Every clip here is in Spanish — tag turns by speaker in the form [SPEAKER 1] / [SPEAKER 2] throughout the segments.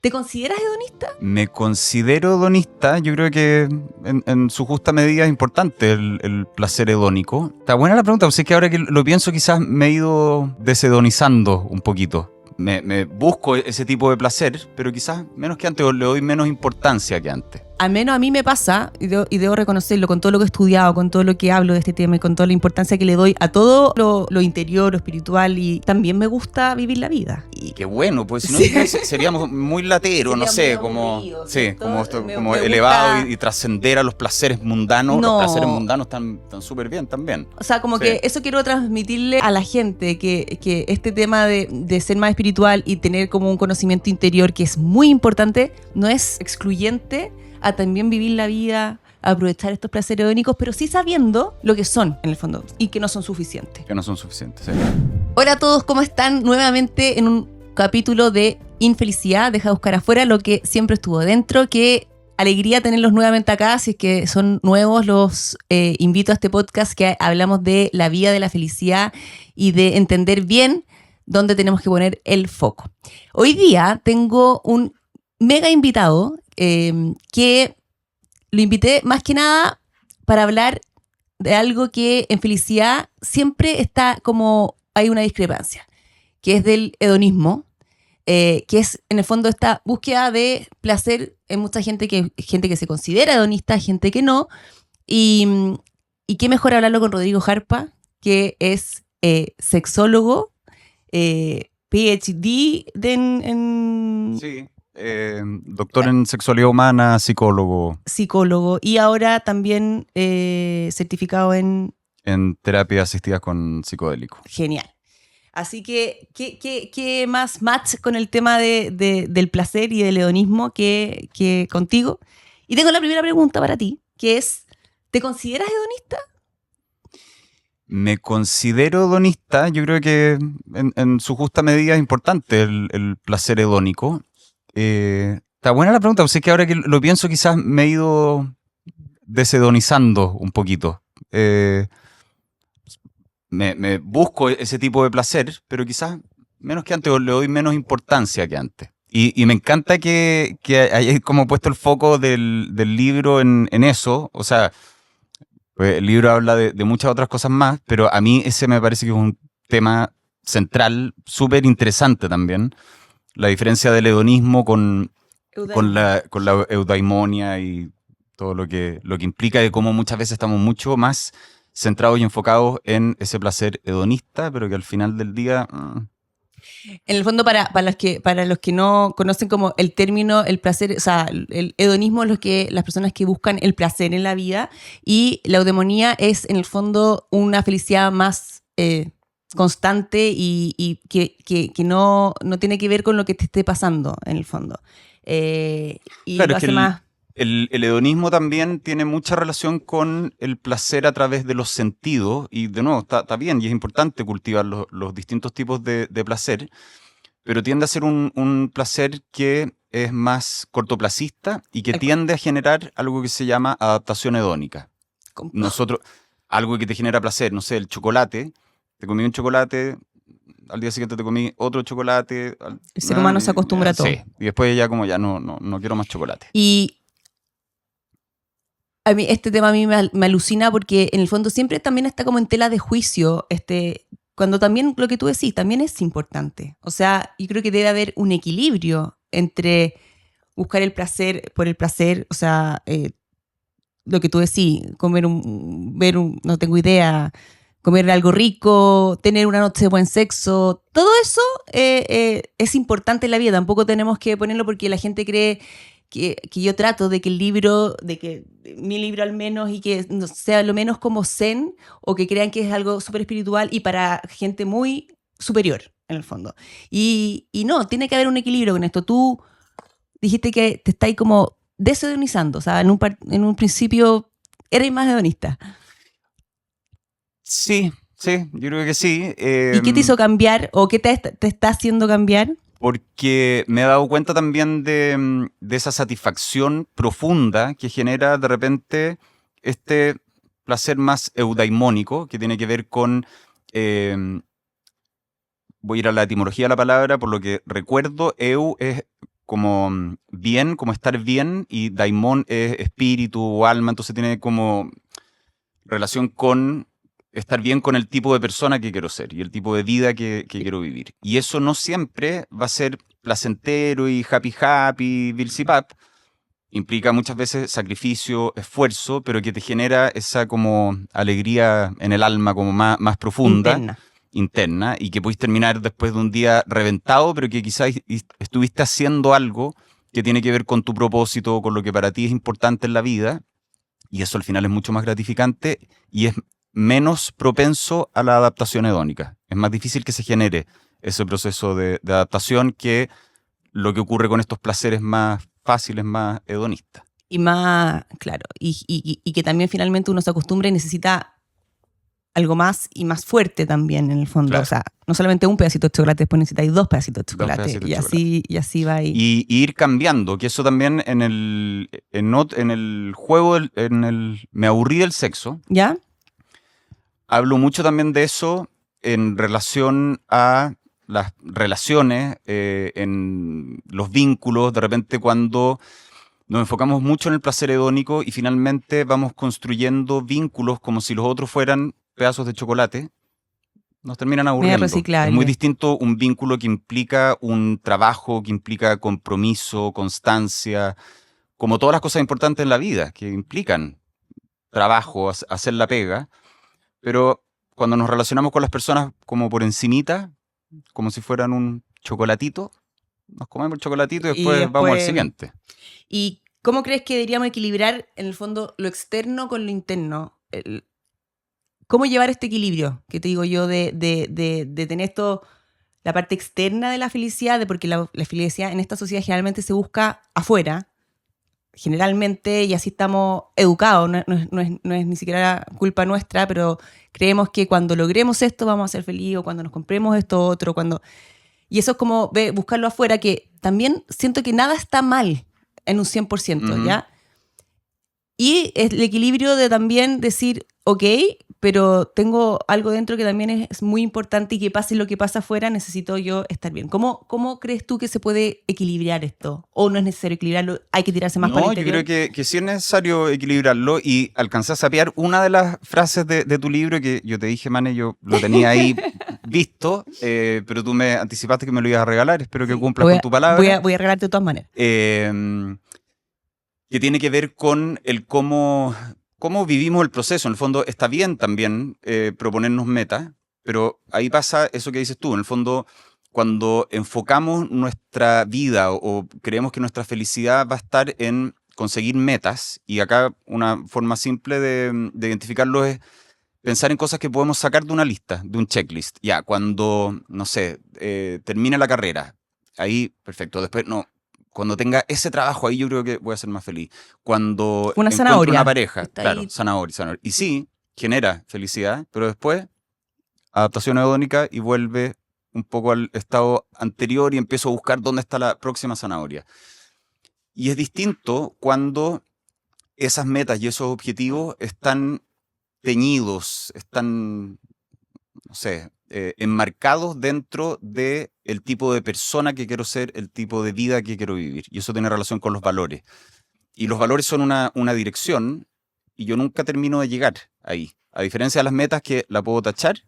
[SPEAKER 1] ¿Te consideras hedonista?
[SPEAKER 2] Me considero hedonista. Yo creo que en su justa medida es importante el placer hedónico. Está buena la pregunta, pues es que ahora que lo pienso quizás me he ido deshedonizando un poquito. Me busco ese tipo de placer, pero quizás menos que antes, o le doy menos importancia que antes.
[SPEAKER 1] Al menos a mí me pasa, y debo reconocerlo, con todo lo que he estudiado, con todo lo que hablo de este tema y con toda la importancia que le doy a todo lo interior, lo espiritual, y también me gusta vivir la vida.
[SPEAKER 2] Y qué bueno, pues si no
[SPEAKER 1] Sí.
[SPEAKER 2] seríamos muy lateros, no
[SPEAKER 1] Sería
[SPEAKER 2] sé,
[SPEAKER 1] muy
[SPEAKER 2] como,
[SPEAKER 1] aburrido,
[SPEAKER 2] sí,
[SPEAKER 1] ¿cierto?
[SPEAKER 2] como
[SPEAKER 1] Me
[SPEAKER 2] elevado
[SPEAKER 1] gusta.
[SPEAKER 2] y trascender a los placeres mundanos.
[SPEAKER 1] No.
[SPEAKER 2] Los placeres mundanos están súper bien también.
[SPEAKER 1] O sea, como
[SPEAKER 2] Sí.
[SPEAKER 1] que eso quiero transmitirle a la gente, que este tema de ser más espiritual y tener como un conocimiento interior que es muy importante, no es excluyente a también vivir la vida, a aprovechar estos placeres hedónicos, pero sí sabiendo lo que son, en el fondo, y que no son suficientes.
[SPEAKER 2] Que no son suficientes, sí.
[SPEAKER 1] Hola a todos, ¿cómo están? Nuevamente en un capítulo de Infelicidad, deja buscar afuera lo que siempre estuvo dentro. Qué alegría tenerlos nuevamente acá. Si es que son nuevos, los invito a este podcast que hablamos de la vida, de la felicidad y de entender bien dónde tenemos que poner el foco. Hoy día tengo un mega invitado que lo invité más que nada para hablar de algo que en felicidad siempre está como hay una discrepancia, que es del hedonismo, que es en el fondo esta búsqueda de placer en mucha gente que se considera hedonista, gente que no, y qué mejor hablarlo con Rodrigo Jarpa, que es sexólogo, PhD
[SPEAKER 2] Sí, doctor en sexualidad humana, psicólogo.
[SPEAKER 1] psicólogo, y ahora también certificado en...
[SPEAKER 2] En terapia asistida con psicodélico.
[SPEAKER 1] Genial. Así que, ¿qué más match con el tema del placer y del hedonismo que contigo? Y tengo la primera pregunta para ti, que es, ¿te consideras hedonista?
[SPEAKER 2] Me considero hedonista. Yo creo que en su justa medida es importante el placer hedónico. Está buena la pregunta, pues es que ahora que lo pienso quizás me he ido deshedonizando un poquito. Me busco ese tipo de placer, pero quizás menos que antes, o le doy menos importancia que antes. Y me encanta que hayáis como puesto el foco del libro en eso. O sea, pues el libro habla de muchas otras cosas más, pero a mí ese me parece que es un tema central, súper interesante también. La diferencia del hedonismo con la eudaimonia y todo lo que implica de cómo muchas veces estamos mucho más centrados y enfocados en ese placer hedonista, pero que al final del día...
[SPEAKER 1] En el fondo, para los que no conocen como el término, el placer, o sea, el hedonismo es las personas que buscan el placer en la vida, y la eudemonía es en el fondo una felicidad más constante y que no tiene que ver con lo que te esté pasando en el fondo. Y
[SPEAKER 2] Claro,
[SPEAKER 1] lo
[SPEAKER 2] es que
[SPEAKER 1] hace más...
[SPEAKER 2] el hedonismo también tiene mucha relación con el placer a través de los sentidos, y de nuevo, está bien y es importante cultivar los distintos tipos de placer, pero tiende a ser un placer que es más cortoplacista y que tiende a generar algo que se llama adaptación hedónica. Nosotros, algo que te genera placer, no sé, el chocolate, te comí un chocolate, al día siguiente te comí otro chocolate.
[SPEAKER 1] El ser humano se acostumbra a todo.
[SPEAKER 2] Sí, y después ya como ya no quiero más chocolate.
[SPEAKER 1] Y a mí este tema a mí me alucina porque en el fondo siempre también está como en tela de juicio, cuando también lo que tú decís también es importante. O sea, yo creo que debe haber un equilibrio entre buscar el placer por el placer, o sea, lo que tú decís, no tengo idea, comer algo rico, tener una noche de buen sexo, todo eso es importante en la vida. Tampoco tenemos que ponerlo porque la gente cree que yo trato de que mi libro al menos, y que no sea lo menos como zen, o que crean que es algo súper espiritual y para gente muy superior, en el fondo. Y no, tiene que haber un equilibrio con esto. Tú dijiste que te estáis como deshedonizando, o sea, en un principio eres más hedonista.
[SPEAKER 2] Sí, yo creo que sí.
[SPEAKER 1] ¿Y qué te hizo cambiar o qué te está haciendo cambiar?
[SPEAKER 2] Porque me he dado cuenta también de esa satisfacción profunda que genera de repente este placer más eudaimónico, que tiene que ver con... voy a ir a la etimología de la palabra, por lo que recuerdo, eu es como bien, como estar bien, y daimon es espíritu o alma, entonces tiene como relación con estar bien con el tipo de persona que quiero ser y el tipo de vida que quiero vivir. Y eso no siempre va a ser placentero y happy, bilsipap. Implica muchas veces sacrificio, esfuerzo, pero que te genera esa como alegría en el alma como más profunda, interna, y que puedes terminar después de un día reventado, pero que quizás estuviste haciendo algo que tiene que ver con tu propósito, con lo que para ti es importante en la vida, y eso al final es mucho más gratificante y es menos propenso a la adaptación hedónica. Es más difícil que se genere ese proceso de adaptación que lo que ocurre con estos placeres más fáciles, más hedonistas.
[SPEAKER 1] Y más, claro, y que también finalmente uno se acostumbra y necesita algo más y más fuerte también en el fondo. Claro. O sea, no solamente un pedacito de chocolate, después necesitáis 2 pedacitos de chocolate. Y así va ahí.
[SPEAKER 2] Y ir cambiando, que eso también en el juego, me aburrí del sexo.
[SPEAKER 1] ¿Ya?
[SPEAKER 2] Hablo mucho también de eso en relación a las relaciones, en los vínculos, de repente cuando nos enfocamos mucho en el placer hedónico y finalmente vamos construyendo vínculos como si los otros fueran pedazos de chocolate, nos terminan aburriendo. Es muy distinto un vínculo que implica un trabajo, que implica compromiso, constancia, como todas las cosas importantes en la vida, que implican trabajo, hacer la pega, pero cuando nos relacionamos con las personas como por encimita, como si fueran un chocolatito, nos comemos el chocolatito y después vamos al siguiente.
[SPEAKER 1] ¿Y cómo crees que deberíamos equilibrar en el fondo lo externo con lo interno? ¿Cómo llevar este equilibrio? Que te digo yo de tener esto, la parte externa de la felicidad, porque la felicidad en esta sociedad generalmente se busca afuera, generalmente, y así estamos educados, no es ni siquiera culpa nuestra, pero creemos que cuando logremos esto vamos a ser felices, o cuando nos compremos esto otro, y eso es como buscarlo afuera, que también siento que nada está mal en un 100%, ¿ya? Y el equilibrio de también decir, ok, pero tengo algo dentro que también es muy importante, y que pase lo que pasa afuera, necesito yo estar bien. ¿Cómo crees tú que se puede equilibrar esto? ¿O no es necesario equilibrarlo? ¿Hay que tirarse más para el interior?
[SPEAKER 2] Yo creo que sí es necesario equilibrarlo, y alcancé a sapear una de las frases de tu libro que yo te dije, Mane, yo lo tenía ahí visto, pero tú me anticipaste que me lo ibas a regalar. Espero que cumplas con tu palabra.
[SPEAKER 1] Voy a regalarte de todas maneras.
[SPEAKER 2] Que tiene que ver con el cómo vivimos el proceso. En el fondo está bien también proponernos metas, pero ahí pasa eso que dices tú. En el fondo, cuando enfocamos nuestra vida o creemos que nuestra felicidad va a estar en conseguir metas, y acá una forma simple de identificarlo es pensar en cosas que podemos sacar de una lista, de un checklist. Ya, cuando, no sé, termine la carrera, ahí, perfecto. Después, no. Cuando tenga ese trabajo ahí, yo creo que voy a ser más feliz. Cuando encuentro una pareja, claro, zanahoria. Y sí, genera felicidad, pero después, adaptación hedónica, y vuelve un poco al estado anterior y empiezo a buscar dónde está la próxima zanahoria. Y es distinto cuando esas metas y esos objetivos están teñidos, están, no sé, enmarcados dentro del tipo de persona que quiero ser, el tipo de vida que quiero vivir. Y eso tiene relación con los valores. Y los valores son una dirección, y yo nunca termino de llegar ahí. A diferencia de las metas, que la puedo tachar.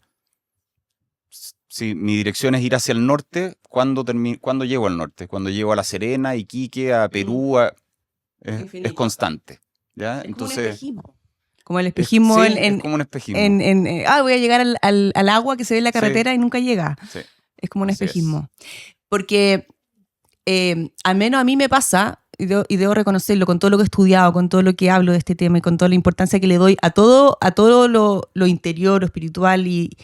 [SPEAKER 2] Si mi dirección es ir hacia el norte, ¿cuándo llego al norte? Cuando llego a La Serena, a Iquique, a Perú, es constante. ¿Ya?
[SPEAKER 1] Entonces, como el espejismo.
[SPEAKER 2] Es como un espejismo.
[SPEAKER 1] Voy a llegar al agua que se ve en la carretera, y nunca llega.
[SPEAKER 2] Sí.
[SPEAKER 1] Es como un espejismo. Porque al menos a mí me pasa, y debo reconocerlo, con todo lo que he estudiado, con todo lo que hablo de este tema y con toda la importancia que le doy a todo lo interior, lo espiritual, y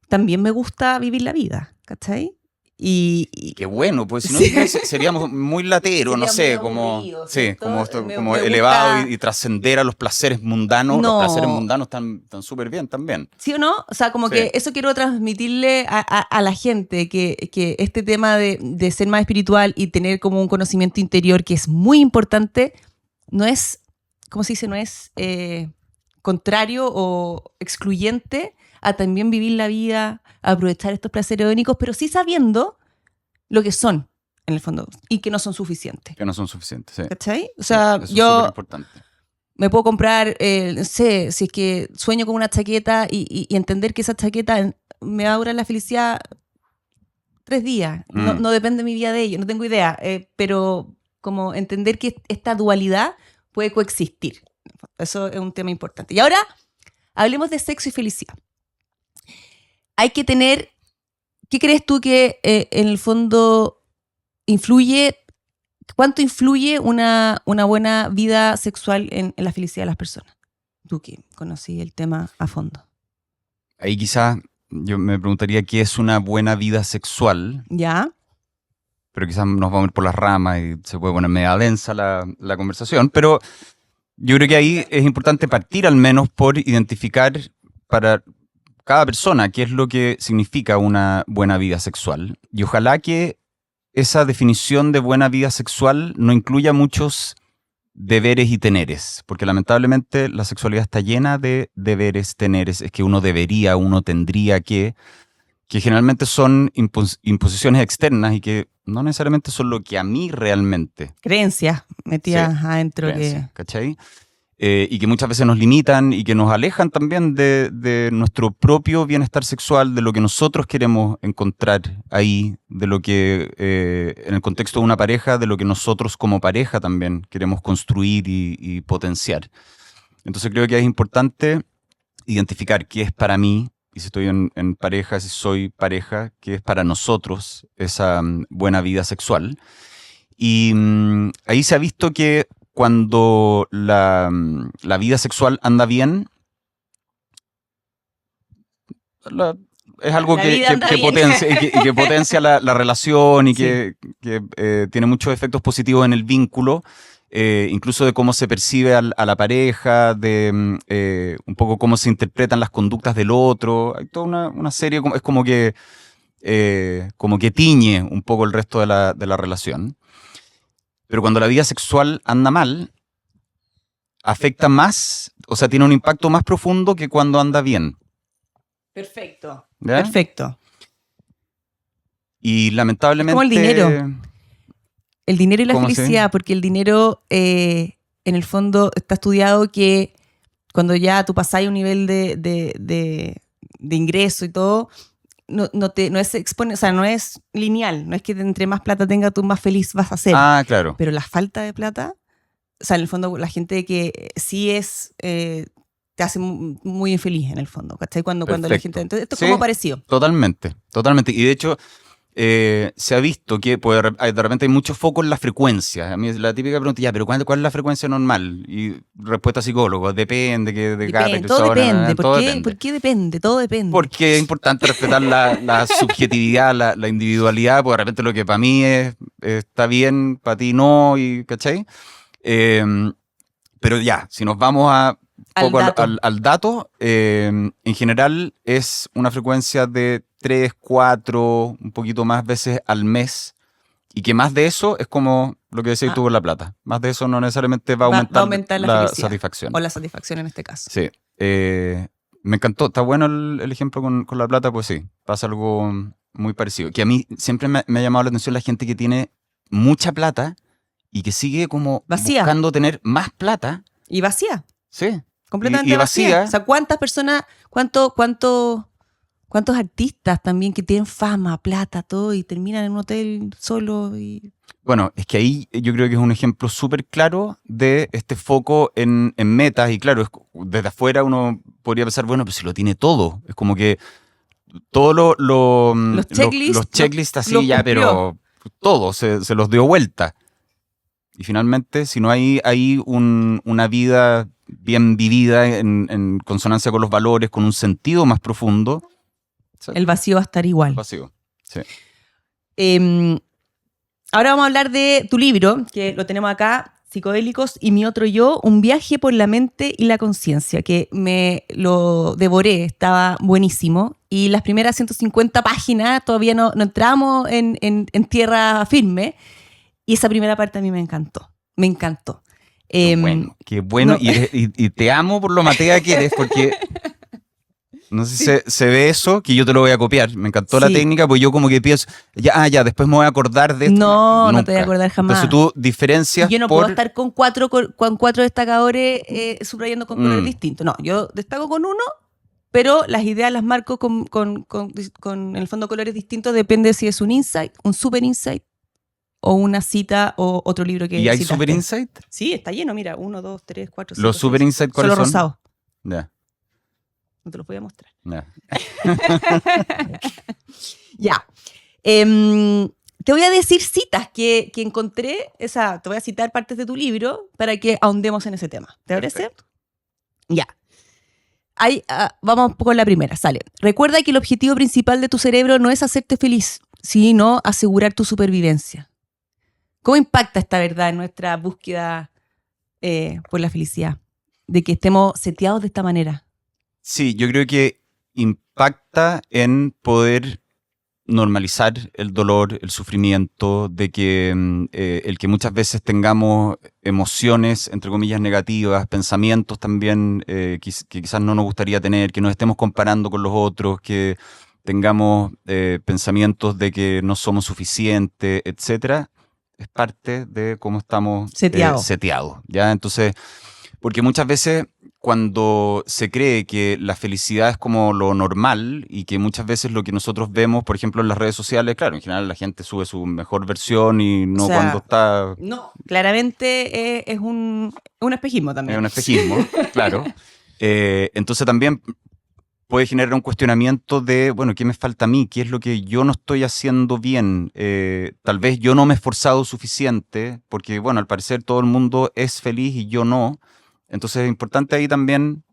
[SPEAKER 1] también me gusta vivir la vida, ¿cachai? Y
[SPEAKER 2] qué bueno, pues si no, seríamos muy lateros, no sé, como elevado y trascender a los placeres mundanos. No. Los placeres mundanos están súper bien también.
[SPEAKER 1] ¿Sí o no? O sea, como que eso quiero transmitirle a la gente, que este tema de ser más espiritual y tener como un conocimiento interior que es muy importante, no es, ¿cómo se dice? No es contrario o excluyente a también vivir la vida, a aprovechar estos placeres hedónicos, pero sí sabiendo lo que son. en el fondo, y que no son suficientes.
[SPEAKER 2] Que no son suficientes, sí.
[SPEAKER 1] ¿Cachai? O sea,
[SPEAKER 2] Eso es
[SPEAKER 1] yo
[SPEAKER 2] superimportante.
[SPEAKER 1] me puedo comprar, no sé, si es que sueño con una chaqueta y entender que esa chaqueta me va a durar la felicidad 3 días. No depende mi vida de ello, no tengo idea. Pero como entender que esta dualidad puede coexistir. Eso es un tema importante. Y ahora hablemos de sexo y felicidad. Hay que tener, ¿qué crees tú que en el fondo influye? ¿Cuánto influye una buena vida sexual en la felicidad de las personas? Tú que conocí el tema a fondo.
[SPEAKER 2] Ahí quizás yo me preguntaría qué es una buena vida sexual.
[SPEAKER 1] ¿Ya?
[SPEAKER 2] Pero quizás nos vamos a ir por las ramas y se puede poner media densa la conversación. Pero yo creo que ahí es importante partir al menos por identificar para cada persona qué es lo que significa una buena vida sexual. Y ojalá que esa definición de buena vida sexual no incluya muchos deberes y teneres, porque lamentablemente la sexualidad está llena de deberes, teneres, es que uno debería, uno tendría que generalmente son imposiciones externas y que no necesariamente son lo que a mí realmente.
[SPEAKER 1] Creencias metidas adentro.
[SPEAKER 2] ¿Cachai? Y que muchas veces nos limitan y que nos alejan también de nuestro propio bienestar sexual, de lo que nosotros queremos encontrar ahí, de lo que en el contexto de una pareja, de lo que nosotros como pareja también queremos construir y potenciar. Entonces creo que es importante identificar qué es para mí, y si estoy en pareja, si soy pareja, qué es para nosotros esa buena vida sexual. Y ahí se ha visto que cuando la vida sexual anda bien, es algo que potencia la relación y sí, que tiene muchos efectos positivos en el vínculo, incluso de cómo se percibe a la pareja, de un poco cómo se interpretan las conductas del otro. Hay toda una serie, es como que tiñe un poco el resto de la relación. Pero cuando la vida sexual anda mal, afecta más, o sea, tiene un impacto más profundo que cuando anda bien.
[SPEAKER 1] Perfecto.
[SPEAKER 2] ¿Ya?
[SPEAKER 1] Perfecto.
[SPEAKER 2] Y lamentablemente...
[SPEAKER 1] Es como el dinero. El dinero y la felicidad,
[SPEAKER 2] ¿sí?
[SPEAKER 1] Porque el dinero, en el fondo, está estudiado que cuando ya tú pasás un nivel de ingreso y todo, no es lineal, no es que entre más plata tenga tú más feliz vas a ser.
[SPEAKER 2] Ah, claro.
[SPEAKER 1] Pero la falta de plata, o sea, en el fondo la gente que sí es, te hace muy infeliz en el fondo, ¿cachai? Cuando la gente... Entonces, esto es como parecido.
[SPEAKER 2] Totalmente. Y de hecho, se ha visto que de repente hay mucho foco en la frecuencia. A mí es la típica pregunta, pero ¿cuál es la frecuencia normal? Y respuesta psicólogo, depende de cada persona.
[SPEAKER 1] Todo depende. ¿Por qué depende? Todo depende.
[SPEAKER 2] Porque es importante respetar la subjetividad, la individualidad, porque de repente lo que para mí está bien, para ti no, y ¿cachai? Pero ya, si nos vamos al dato, en general es una frecuencia de 3, 4, un poquito más veces al mes, y que más de eso es como lo que decías tú con la plata. Más de eso no necesariamente va a aumentar la satisfacción.
[SPEAKER 1] O la satisfacción en este caso.
[SPEAKER 2] Sí. Me encantó, está bueno el ejemplo con la plata, pues sí, pasa algo muy parecido. Que a mí siempre me ha llamado la atención la gente que tiene mucha plata y que sigue como
[SPEAKER 1] vacía,
[SPEAKER 2] buscando tener más plata.
[SPEAKER 1] Y vacía.
[SPEAKER 2] Sí.
[SPEAKER 1] Completamente vacía. O sea, ¿cuántas personas, cuántos artistas también que tienen fama, plata, todo, y terminan en un hotel solo?
[SPEAKER 2] Bueno, es que ahí yo creo que es un ejemplo súper claro de este foco en metas. Y claro, desde afuera uno podría pensar, bueno, pues si lo tiene todo. Es como que todos los checklists así ya, pero todo se los dio vuelta. Y finalmente, si no hay una vida bien vivida en consonancia con los valores, con un sentido más profundo,
[SPEAKER 1] el vacío va a estar igual.
[SPEAKER 2] El vacío, sí.
[SPEAKER 1] Ahora vamos a hablar de tu libro, que lo tenemos acá, Psicodélicos y mi otro yo, un viaje por la mente y la conciencia, que me lo devoré, estaba buenísimo. Y las primeras 150 páginas todavía no entramos en tierra firme. Y esa primera parte a mí me encantó. Me encantó.
[SPEAKER 2] Qué bueno. No. Y te amo por lo matea que eres, porque No sé si se ve eso, que yo te lo voy a copiar. Me encantó la
[SPEAKER 1] Sí.
[SPEAKER 2] técnica, pues yo como que pienso, ya, después me voy a acordar de esto.
[SPEAKER 1] No te voy a
[SPEAKER 2] Nunca.
[SPEAKER 1] acordar jamás.
[SPEAKER 2] Entonces tú
[SPEAKER 1] Y
[SPEAKER 2] diferencias
[SPEAKER 1] yo no
[SPEAKER 2] por...
[SPEAKER 1] puedo estar con cuatro destacadores subrayando con colores
[SPEAKER 2] Mm.
[SPEAKER 1] distintos. No, yo destaco con uno, pero las ideas las marco con en el fondo colores distintos. Depende si es un insight, un super insight, o una cita o otro libro que
[SPEAKER 2] ¿Y hay
[SPEAKER 1] citaste.
[SPEAKER 2] Super Insight?
[SPEAKER 1] Sí, está lleno, mira, 1, 2, 3, 4, 5,
[SPEAKER 2] ¿Los Super
[SPEAKER 1] 6.
[SPEAKER 2] Insight cuáles
[SPEAKER 1] Solo
[SPEAKER 2] son?
[SPEAKER 1] rosado.
[SPEAKER 2] Ya,
[SPEAKER 1] No te los voy a mostrar.
[SPEAKER 2] ya.
[SPEAKER 1] Ya. Te voy a decir citas que encontré, te voy a citar partes de tu libro para que ahondemos en ese tema. ¿Te parece?
[SPEAKER 2] Perfecto.
[SPEAKER 1] Ya. Vamos con la primera, sale. Recuerda que el objetivo principal de tu cerebro no es hacerte feliz, sino asegurar tu supervivencia. ¿Cómo impacta esta verdad en nuestra búsqueda por la felicidad? De que estemos seteados de esta manera.
[SPEAKER 2] Sí, yo creo que impacta en poder normalizar el dolor, el sufrimiento, de que el que muchas veces tengamos emociones, entre comillas, negativas, pensamientos también que quizás no nos gustaría tener, que nos estemos comparando con los otros, que tengamos pensamientos de que no somos suficientes, etcétera, es parte de cómo estamos seteados, ¿ya? Entonces, porque muchas veces cuando se cree que la felicidad es como lo normal y que muchas veces lo que nosotros vemos, por ejemplo, en las redes sociales, claro, en general la gente sube su mejor versión y no cuando está...
[SPEAKER 1] No, claramente es un espejismo también.
[SPEAKER 2] Es un espejismo, claro. Entonces también puede generar un cuestionamiento de, bueno, ¿qué me falta a mí? ¿Qué es lo que yo no estoy haciendo bien? Tal vez yo no me he esforzado suficiente, porque, bueno, al parecer todo el mundo es feliz y yo no. Entonces es importante ahí también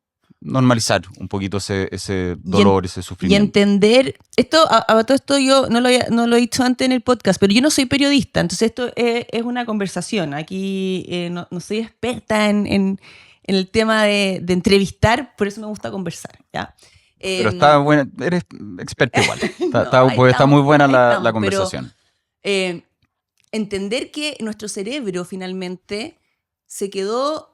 [SPEAKER 2] normalizar un poquito ese dolor, ese sufrimiento.
[SPEAKER 1] Y entender, todo esto yo no lo he dicho antes en el podcast, pero yo no soy periodista, entonces esto es una conversación. Aquí no soy experta en el tema de entrevistar, por eso me gusta conversar, ¿ya?
[SPEAKER 2] Pero está buena, eres experta igual. Está muy buena la conversación.
[SPEAKER 1] Pero, entender que nuestro cerebro finalmente se quedó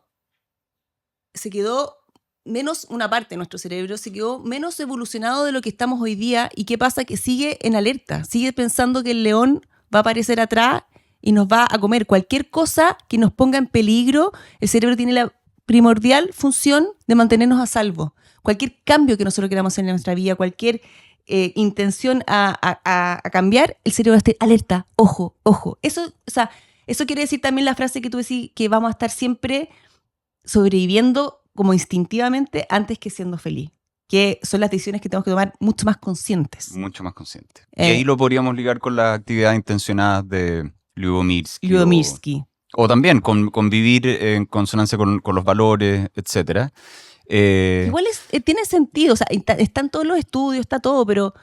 [SPEAKER 1] menos, una parte de nuestro cerebro se quedó menos evolucionado de lo que estamos hoy día. ¿Y qué pasa? Que sigue en alerta, sigue pensando que el león va a aparecer atrás y nos va a comer. Cualquier cosa que nos ponga en peligro, el cerebro tiene la primordial función de mantenernos a salvo. Cualquier cambio que nosotros queramos hacer en nuestra vida, cualquier intención a cambiar, el cerebro va a estar alerta, ojo, ojo. Eso quiere decir también la frase que tú decís, que vamos a estar siempre sobreviviendo como instintivamente antes que siendo feliz, que son las decisiones que tenemos que tomar mucho más conscientes.
[SPEAKER 2] Mucho más conscientes. Y ahí lo podríamos ligar con las actividades intencionadas de Lubomirsky. O también con vivir en consonancia con los valores, etcétera.
[SPEAKER 1] Igual tiene sentido, o sea, están todos los estudios, está todo, pero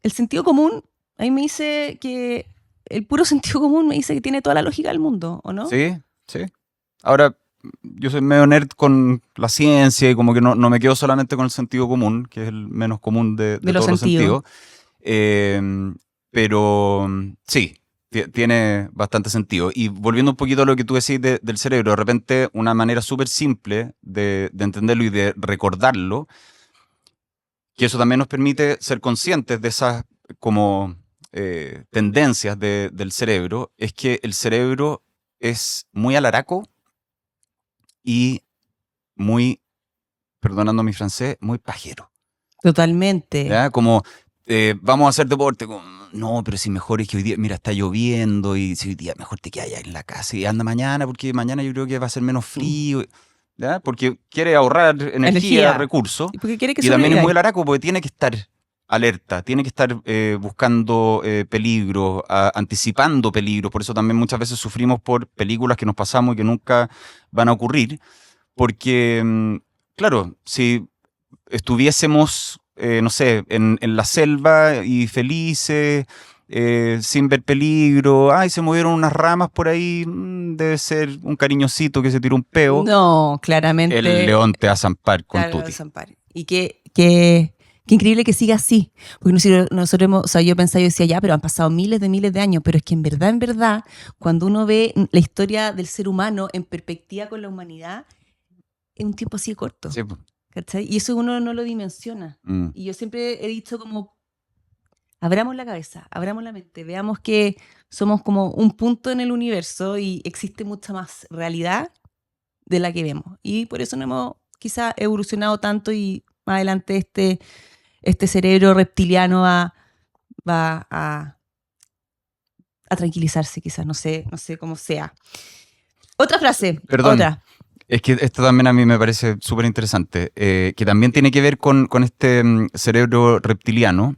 [SPEAKER 1] el sentido común, ahí me dice que el puro sentido común me dice que tiene toda la lógica del mundo, ¿o no?
[SPEAKER 2] Sí, sí. Ahora, yo soy medio nerd con la ciencia y como que no me quedo solamente con el sentido común, que es el menos común de todos los sentidos. Pero sí, tiene bastante sentido. Y volviendo un poquito a lo que tú decís del cerebro, de repente una manera súper simple de entenderlo y de recordarlo, que eso también nos permite ser conscientes de esas como tendencias del cerebro, es que el cerebro es muy alaraco y muy, perdonando mi francés, muy pajero.
[SPEAKER 1] Totalmente.
[SPEAKER 2] ¿Ya? Como, vamos a hacer deporte. No, pero si mejor es que hoy día, mira, está lloviendo y si hoy día mejor te quedas allá en la casa y anda mañana, porque mañana yo creo que va a ser menos frío. ¿Ya? Porque quiere ahorrar energía. Recursos.
[SPEAKER 1] Y
[SPEAKER 2] también es muy alaraco porque tiene que estar alerta, tiene que estar buscando peligros, anticipando peligros. Por eso también muchas veces sufrimos por películas que nos pasamos y que nunca van a ocurrir. Porque, claro, si estuviésemos, no sé, en la selva y felices, sin ver peligro, se movieron unas ramas por ahí, debe ser un cariñosito que se tiró un peo.
[SPEAKER 1] No, claramente.
[SPEAKER 2] El león te va a zampar con tuti.
[SPEAKER 1] Y qué increíble que siga así. Porque nosotros yo pensaba, yo decía, ya, pero han pasado miles de años, pero es que en verdad, cuando uno ve la historia del ser humano en perspectiva con la humanidad, es un tiempo así de corto.
[SPEAKER 2] Sí.
[SPEAKER 1] ¿cachai? Y eso uno no lo dimensiona. Y yo siempre he dicho como, abramos la cabeza, abramos la mente, veamos que somos como un punto en el universo y existe mucha más realidad de la que vemos. Y por eso no hemos quizá evolucionado tanto y más adelante este cerebro reptiliano va a tranquilizarse quizás, no sé cómo sea. Otra frase,
[SPEAKER 2] Perdón.
[SPEAKER 1] otra.
[SPEAKER 2] Es que esto también a mí me parece súper interesante, que también tiene que ver con este cerebro reptiliano,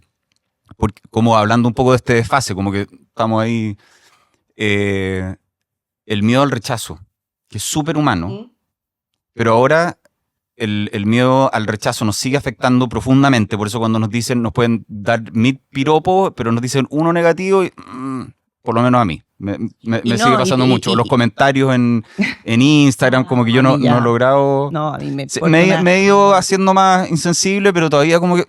[SPEAKER 2] porque, como hablando un poco de este desfase, como que estamos ahí, el miedo al rechazo, que es súper humano, pero ahora el miedo al rechazo nos sigue afectando profundamente, por eso cuando nos dicen, nos pueden dar 1000 piropos, pero nos dicen uno negativo, y, por lo menos a mí. Me sigue pasando mucho. Los comentarios en Instagram, como que yo no he logrado...
[SPEAKER 1] No, a mí me
[SPEAKER 2] he ido haciendo más insensible, pero todavía como que...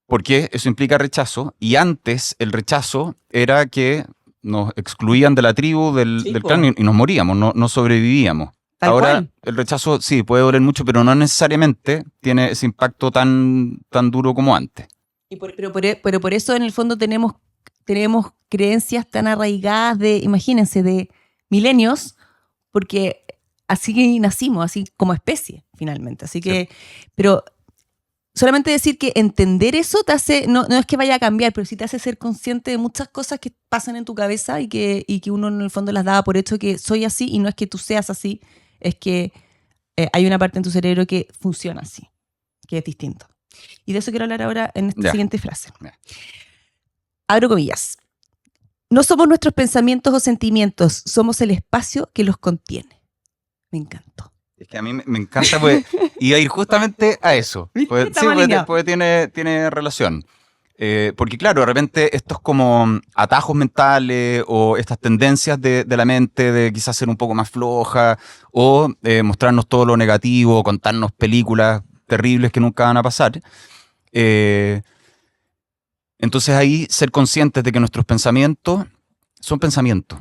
[SPEAKER 2] Porque eso implica rechazo. Y antes el rechazo era que nos excluían de la tribu, del clan, y nos moríamos, no sobrevivíamos. Ahora el rechazo sí puede doler mucho, pero no necesariamente tiene ese impacto tan duro como antes.
[SPEAKER 1] Pero por eso en el fondo tenemos creencias tan arraigadas imagínense, de milenios, porque así nacimos, así como especie, finalmente. Así que, pero solamente decir que entender eso te hace, no es que vaya a cambiar, pero sí te hace ser consciente de muchas cosas que pasan en tu cabeza y que uno en el fondo las daba por hecho que soy así, y no es que tú seas así, es que hay una parte en tu cerebro que funciona así, que es distinto. Y de eso quiero hablar ahora en esta siguiente frase. Abro comillas. No somos nuestros pensamientos o sentimientos, somos el espacio que los contiene. Me encantó.
[SPEAKER 2] Es que a mí me encanta, pues, iba a ir justamente a eso. Pues, sí, pues tiene relación. Porque claro, de repente estos como atajos mentales o estas tendencias de la mente de quizás ser un poco más floja o mostrarnos todo lo negativo, contarnos películas terribles que nunca van a pasar. Entonces ahí ser conscientes de que nuestros pensamientos son pensamientos,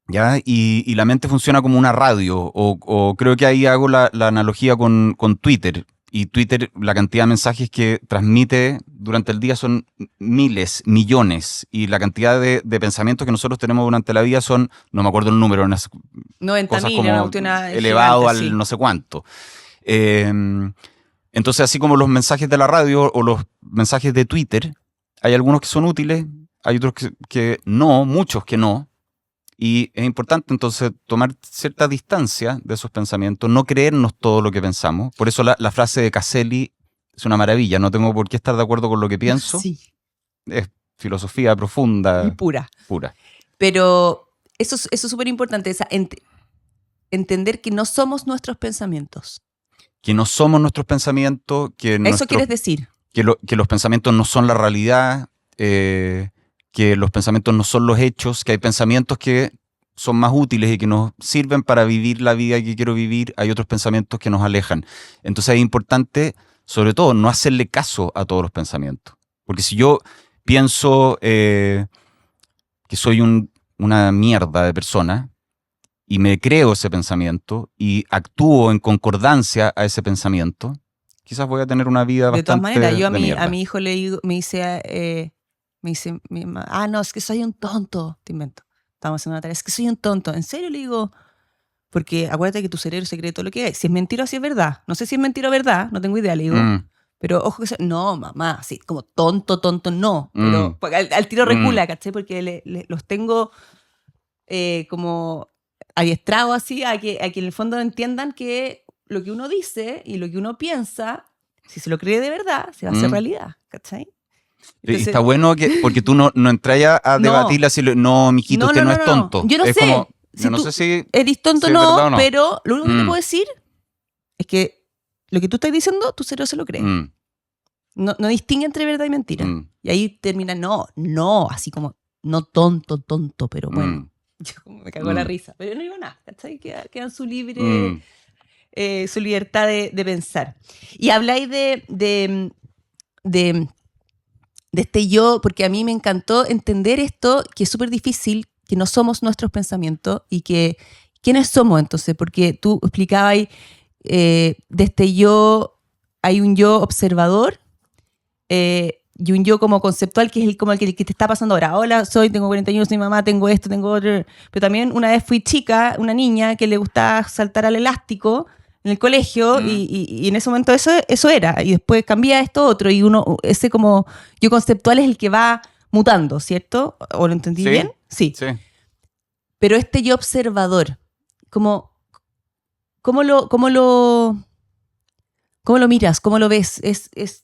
[SPEAKER 2] ¿ya? Y la mente funciona como una radio, o creo que ahí hago la analogía con Twitter. Y Twitter, la cantidad de mensajes que transmite durante el día son miles, millones. Y la cantidad de pensamientos que nosotros tenemos durante la vida son, no me acuerdo el número, unas
[SPEAKER 1] 90.000,
[SPEAKER 2] como elevado al no sé cuánto. Entonces, así como los mensajes de la radio o los mensajes de Twitter, hay algunos que son útiles, hay otros que no, muchos que no. Y es importante entonces tomar cierta distancia de esos pensamientos, no creernos todo lo que pensamos. Por eso la frase de Caselli es una maravilla. No tengo por qué estar de acuerdo con lo que pienso.
[SPEAKER 1] Sí.
[SPEAKER 2] Es filosofía profunda.
[SPEAKER 1] Y pura. Pero eso es súper importante, entender que no somos nuestros pensamientos.
[SPEAKER 2] Que no somos nuestros pensamientos.
[SPEAKER 1] ¿Eso quieres decir?
[SPEAKER 2] Que los pensamientos no son la realidad, que los pensamientos no son los hechos, que hay pensamientos que son más útiles y que nos sirven para vivir la vida que quiero vivir, hay otros pensamientos que nos alejan. Entonces es importante, sobre todo, no hacerle caso a todos los pensamientos. Porque si yo pienso que soy una mierda de persona y me creo ese pensamiento y actúo en concordancia a ese pensamiento, quizás voy a tener una vida bastante
[SPEAKER 1] de todas maneras, yo
[SPEAKER 2] mierda.
[SPEAKER 1] A mi hijo le digo, me dice mi mamá, no, es que soy un tonto, te invento. Estamos haciendo una tarea, es que soy un tonto. ¿En serio? Le digo, porque acuérdate que tu cerebro se cree todo lo que hay. Si es mentira o si es verdad. No sé si es mentira o verdad, no tengo idea, le digo. Pero ojo que no, mamá, así como tonto, no. Pero al tiro recula, ¿cachai? Porque los tengo como adiestrados así a que en el fondo entiendan que lo que uno dice y lo que uno piensa, si se lo cree de verdad, se va a hacer realidad, ¿cachai? Entonces,
[SPEAKER 2] está bueno porque tú no entras a debatirle así, no, mijito, usted no es tonto.
[SPEAKER 1] Yo no
[SPEAKER 2] es
[SPEAKER 1] sé.
[SPEAKER 2] Como,
[SPEAKER 1] si
[SPEAKER 2] yo no sé si
[SPEAKER 1] eres tonto
[SPEAKER 2] si
[SPEAKER 1] o
[SPEAKER 2] no,
[SPEAKER 1] pero lo único que te puedo decir es que lo que tú estás diciendo, tu cerebro se lo cree. No distingue entre verdad y mentira. Y ahí termina, no, así como, no tonto, pero bueno. Yo me cago en la risa. Pero no digo nada, ¿cachai? Quedan su libre, su libertad de pensar. Y habláis de este yo, porque a mí me encantó entender esto, que es súper difícil, que no somos nuestros pensamientos y que ¿quiénes somos entonces? Porque tú explicabas de este yo hay un yo observador y un yo como conceptual que es como el que te está pasando ahora. Hola, tengo 40 años, soy mamá, tengo esto, tengo otro. Pero también una vez fui chica, una niña que le gustaba saltar al elástico en el colegio y en ese momento eso era. Y después cambia esto otro y ese como yo conceptual es el que va mutando, ¿cierto? ¿O lo entendí bien? Sí. Pero este yo observador, ¿cómo lo miras? ¿Cómo lo ves?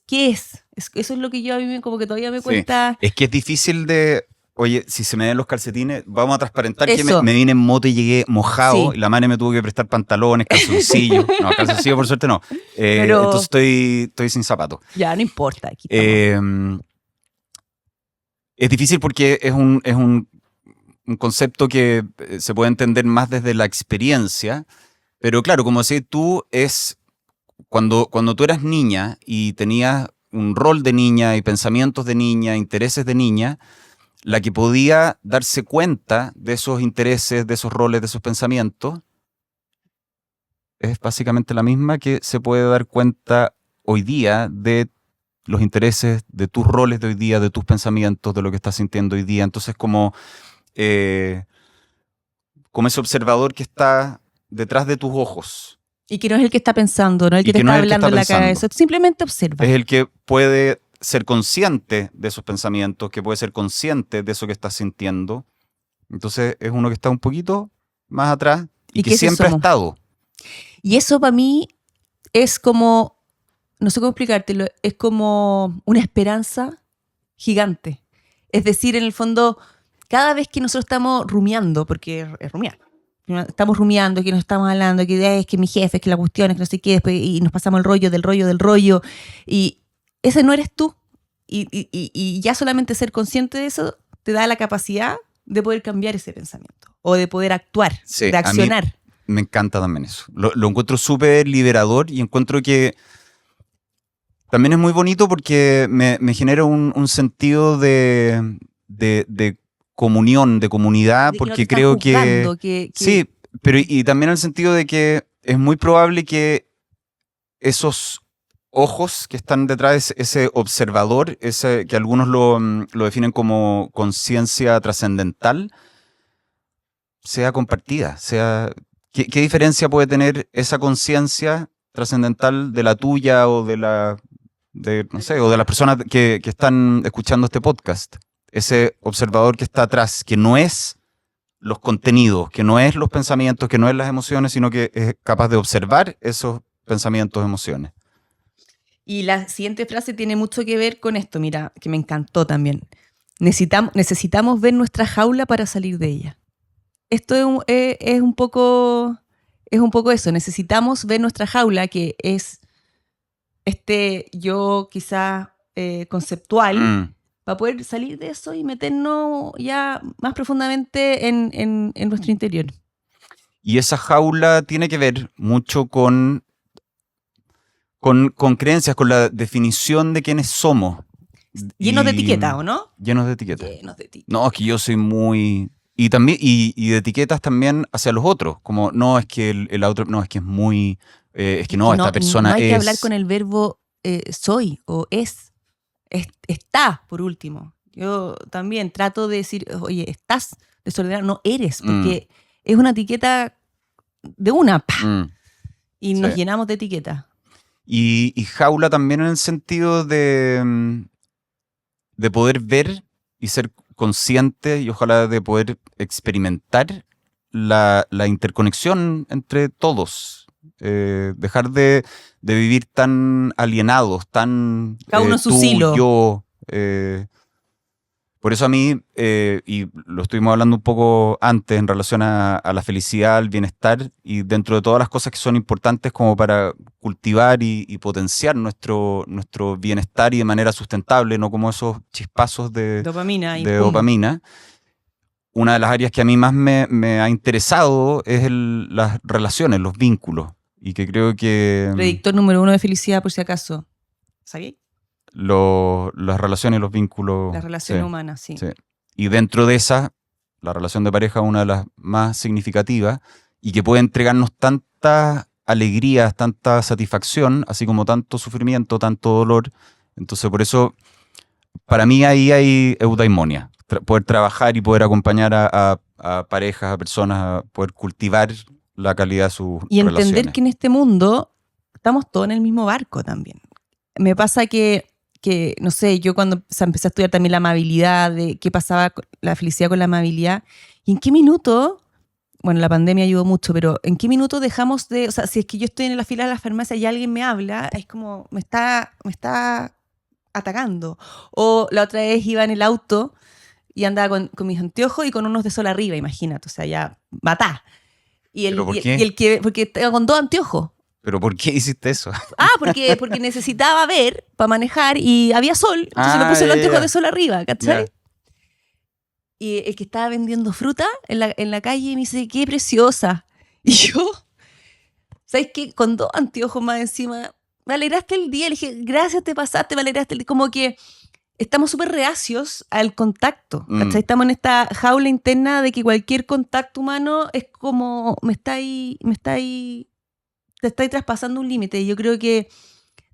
[SPEAKER 1] ¿Qué es? Eso es lo que yo a mí como que todavía me cuesta.
[SPEAKER 2] Es que es difícil de... Oye, si se me ven los calcetines, vamos a transparentar que me vine en moto y llegué mojado y la madre me tuvo que prestar pantalones, calzoncillos. No, calzoncillos por suerte no. Pero entonces estoy sin zapatos.
[SPEAKER 1] Ya, no importa. Aquí
[SPEAKER 2] es difícil porque es un concepto que se puede entender más desde la experiencia, pero claro, como decís tú, es cuando tú eras niña y tenías un rol de niña y pensamientos de niña, intereses de niña, la que podía darse cuenta de esos intereses, de esos roles, de esos pensamientos, es básicamente la misma que se puede dar cuenta hoy día de los intereses, de tus roles de hoy día, de tus pensamientos, de lo que estás sintiendo hoy día. Entonces, como ese observador que está detrás de tus ojos.
[SPEAKER 1] Y que no es el que está pensando, no es el que te está hablando en la cabeza, simplemente observa.
[SPEAKER 2] Es el que puede ser consciente de esos pensamientos, que puede ser consciente de eso que estás sintiendo. Entonces es uno que está un poquito más atrás y que siempre ha estado.
[SPEAKER 1] Y eso para mí es como, no sé cómo explicártelo, es como una esperanza gigante. Es decir, en el fondo, cada vez que nosotros estamos rumiando, porque es rumiar, estamos rumiando, que nos estamos hablando, que es que mi jefe, es que la cuestión, es que no sé qué, después, y nos pasamos el rollo del rollo, y ese no eres tú. Y ya solamente ser consciente de eso te da la capacidad de poder cambiar ese pensamiento, o de poder actuar, de accionar.
[SPEAKER 2] A mí me encanta también eso. Lo encuentro súper liberador y encuentro que también es muy bonito porque me genera un sentido de comunión, de comunidad, porque creo que... Sí, pero y también en el sentido de que es muy probable que esos ojos que están detrás, ese observador, ese que algunos lo definen como conciencia trascendental, sea compartida. ¿Qué diferencia puede tener esa conciencia trascendental de la tuya o de las personas que están escuchando este podcast? Ese observador que está atrás, que no es los contenidos, que no es los pensamientos, que no es las emociones, sino que es capaz de observar esos pensamientos, emociones.
[SPEAKER 1] Y la siguiente frase tiene mucho que ver con esto, mira, que me encantó también. Necesitamos ver nuestra jaula para salir de ella. Esto es un poco eso, necesitamos ver nuestra jaula, que es este yo quizá conceptual, para poder salir de eso y meternos ya más profundamente en nuestro interior.
[SPEAKER 2] Y esa jaula tiene que ver mucho con creencias, con la definición de quiénes somos.
[SPEAKER 1] Llenos de etiquetas, ¿o no?
[SPEAKER 2] Llenos de etiquetas. No, es que yo soy muy... Y también y de etiquetas también hacia los otros, como no es que el otro, no es que es muy... es que no, esta persona es...
[SPEAKER 1] No hay que hablar con el verbo soy o es. Está, por último. Yo también trato de decir, oye, estás desordenado, no eres, porque es una etiqueta de una, y nos llenamos de etiquetas.
[SPEAKER 2] Y jaula también en el sentido de poder ver y ser consciente y ojalá de poder experimentar la interconexión entre todos. Dejar de vivir tan alienados, tan
[SPEAKER 1] cada uno su silo.
[SPEAKER 2] Yo. Por eso a mí, y lo estuvimos hablando un poco antes en relación a la felicidad, al bienestar, y dentro de todas las cosas que son importantes como para cultivar y potenciar nuestro bienestar y de manera sustentable, no como esos chispazos de dopamina. Una de las áreas que a mí más me ha interesado es las relaciones, los vínculos, y que creo que...
[SPEAKER 1] Predictor número 1 de felicidad, por si acaso. ¿Sabías?
[SPEAKER 2] Las relaciones y los vínculos.
[SPEAKER 1] Las relaciones humanas, sí.
[SPEAKER 2] Y dentro de esa, la relación de pareja es una de las más significativas y que puede entregarnos tantas alegrías, tanta satisfacción, así como tanto sufrimiento, tanto dolor. Entonces, por eso, para mí ahí hay eudaimonia. Poder trabajar y poder acompañar a parejas, a personas, a poder cultivar la calidad de sus
[SPEAKER 1] Y entender
[SPEAKER 2] relaciones.
[SPEAKER 1] que en este mundo estamos todos en el mismo barco también. Me pasa que no sé, yo cuando empecé a estudiar también la amabilidad, de qué pasaba con la felicidad con la amabilidad, y en qué minuto, bueno, la pandemia ayudó mucho, pero en qué minuto dejamos de, o sea, si es que yo estoy en la fila de la farmacia y alguien me habla, es como, me está atacando. O la otra vez iba en el auto y andaba con mis anteojos y con unos de sol arriba, imagínate, o sea, ya, matá.
[SPEAKER 2] ¿Pero por
[SPEAKER 1] Y
[SPEAKER 2] qué?
[SPEAKER 1] el que, porque estaba con dos anteojos.
[SPEAKER 2] ¿Pero por qué hiciste eso?
[SPEAKER 1] Porque necesitaba ver para manejar y había sol, entonces me puse el anteojo de sol arriba, ¿cachai?
[SPEAKER 2] Ya.
[SPEAKER 1] Y el que estaba vendiendo fruta en la calle me dice, qué preciosa. Y yo, ¿sabes qué? Con dos anteojos más encima, me alegraste el día. Le dije, gracias, te pasaste, me alegraste el día. Como que estamos súper reacios al contacto, ¿cachai? Estamos en esta jaula interna de que cualquier contacto humano es como, te estáis traspasando un límite. Y yo creo que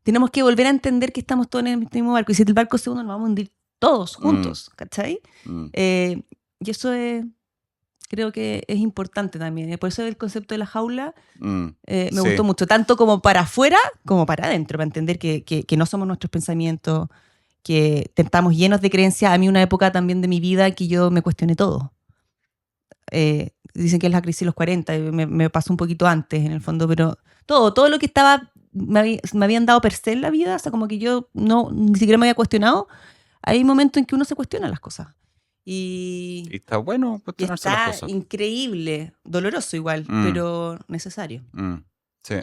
[SPEAKER 1] tenemos que volver a entender que estamos todos en el mismo barco. Y si el barco se hunde, nos vamos a hundir todos juntos, ¿cachai? Y eso creo que es importante también. Por eso el concepto de la jaula me gustó mucho, tanto como para afuera como para adentro, para entender que no somos nuestros pensamientos, que estamos llenos de creencias. A mí una época también de mi vida que yo me cuestioné todo. Dicen que es la crisis de los 40, me pasó un poquito antes en el fondo, pero todo lo que estaba me habían dado per se en la vida, o sea, como que yo ni siquiera me había cuestionado. Hay momentos en que uno se cuestiona las cosas. Y
[SPEAKER 2] está bueno cuestionarse las cosas.
[SPEAKER 1] Está increíble, doloroso igual, pero necesario.
[SPEAKER 2] Sí.